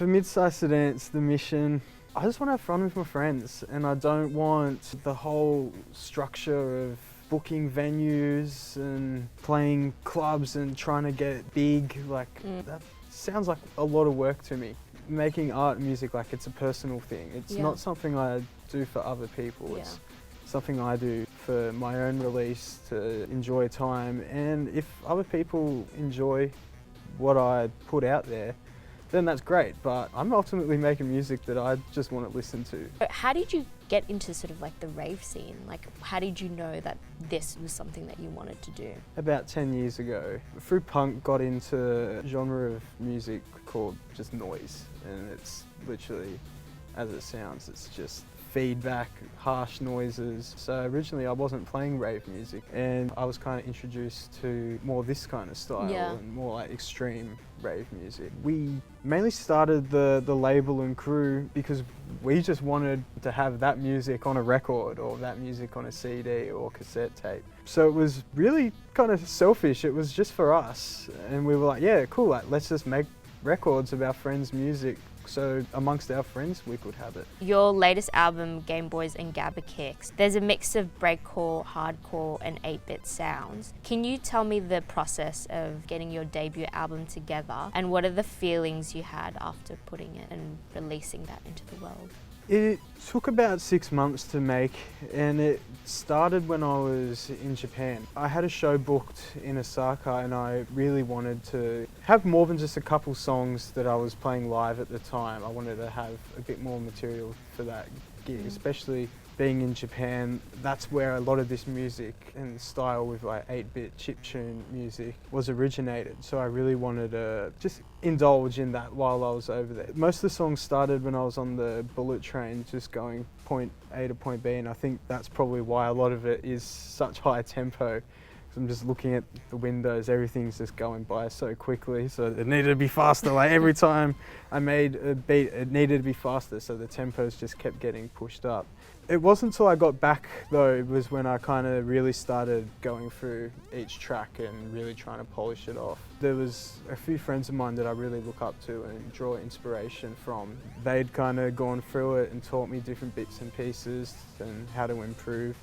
For MidSizeSedance, the mission, I just want to have fun with my friends, and I don't want the whole structure of booking venues and playing clubs and trying to get big. That sounds like a lot of work to me. Making art and music, like, it's a personal thing. It's not something I do for other people. It's something I do for my own release, to enjoy time. And if other people enjoy what I put out there, then that's great. But I'm ultimately making music that I just want to listen to. How did you get into sort of like the rave scene? Like, how did you know that this was something that you wanted to do? About 10 years ago, through punk, got into a genre of music called just noise. And it's literally, as it sounds, it's just feedback, harsh noises. So originally I wasn't playing rave music, and I was kind of introduced to more this kind of style and more like extreme rave music. We mainly started the label and crew because we just wanted to have that music on a record, or that music on a CD or cassette tape. So it was really kind of selfish. It was just for us, and we were like, yeah, cool, like, let's just make records of our friends' music, so amongst our friends we could have it. Your latest album, Gameboys and Gabber Kicks, there's a mix of breakcore, hardcore and 8-bit sounds. Can you tell me the process of getting your debut album together, and what are the feelings you had after putting it and releasing that into the world? It took about 6 months to make, and it started when I was in Japan. I had a show booked in Osaka, and I really wanted to have more than just a couple songs that I was playing live at the time. I wanted to have a bit more material for that gig, especially being in Japan. That's where a lot of this music and style with like 8-bit chiptune music was originated. So I really wanted to just indulge in that while I was over there. Most of the songs started when I was on the bullet train, just going point A to point B, and I think that's probably why a lot of it is such high tempo. I'm just looking at the windows, everything's just going by so quickly, so it needed to be faster. Like, every time I made a beat, it needed to be faster, so the tempos just kept getting pushed up. It wasn't until I got back, though, it was when I kind of really started going through each track and really trying to polish it off. There was a few friends of mine that I really look up to and draw inspiration from. They'd kind of gone through it and taught me different bits and pieces and how to improve.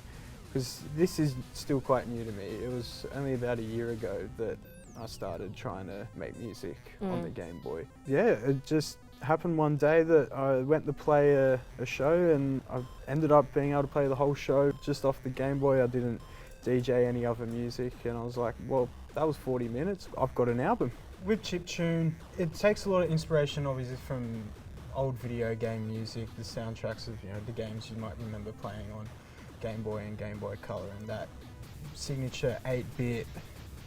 Because this is still quite new to me. It was only about a year ago that I started trying to make music on the Game Boy. Yeah, it just happened one day that I went to play a show, and I ended up being able to play the whole show just off the Game Boy. I didn't DJ any other music, and I was like, well, that was 40 minutes. I've got an album. With chiptune, it takes a lot of inspiration obviously from old video game music, the soundtracks of, you know, the games you might remember playing on Game Boy and Game Boy Color, and that signature 8-bit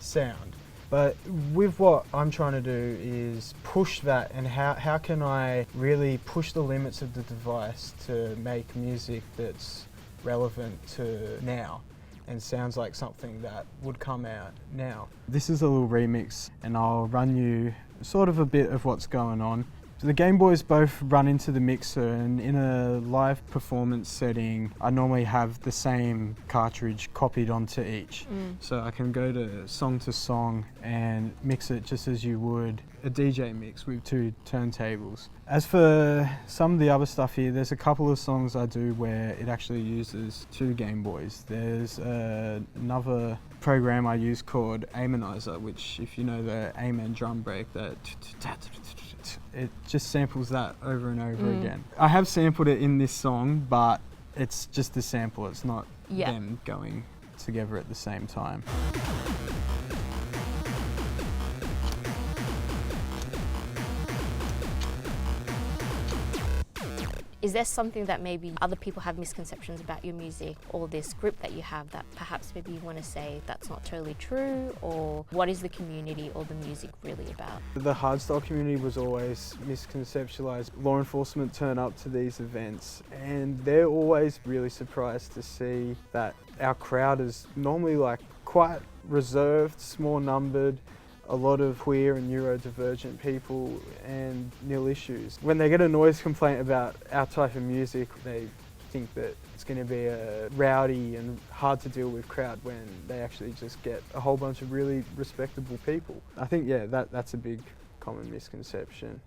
sound. But with what I'm trying to do is push that, and how can I really push the limits of the device to make music that's relevant to now and sounds like something that would come out now. This is a little remix, and I'll run you sort of a bit of what's going on. So the Game Boys both run into the mixer, and in a live performance setting, I normally have the same cartridge copied onto each. So I can go to song and mix it just as you would a DJ mix with 2 turntables. As for some of the other stuff here, there's a couple of songs I do where it actually uses 2 Game Boys. There's another program I use called Amenizer, which, if you know the Amen drum break, that it just samples that over and over again. I have sampled it in this song, but it's just a sample. It's not them going together at the same time. Is there something that maybe other people have misconceptions about your music, or this group that you have, that perhaps maybe you want to say that's not totally true? Or what is the community or the music really about? The hardstyle community was always misconceptualized. Law enforcement turn up to these events, and they're always really surprised to see that our crowd is normally like quite reserved, small numbered, a lot of queer and neurodivergent people, and nil issues. When they get a noise complaint about our type of music, they think that it's going to be a rowdy and hard to deal with crowd, when they actually just get a whole bunch of really respectable people. I think, yeah, that's a big common misconception.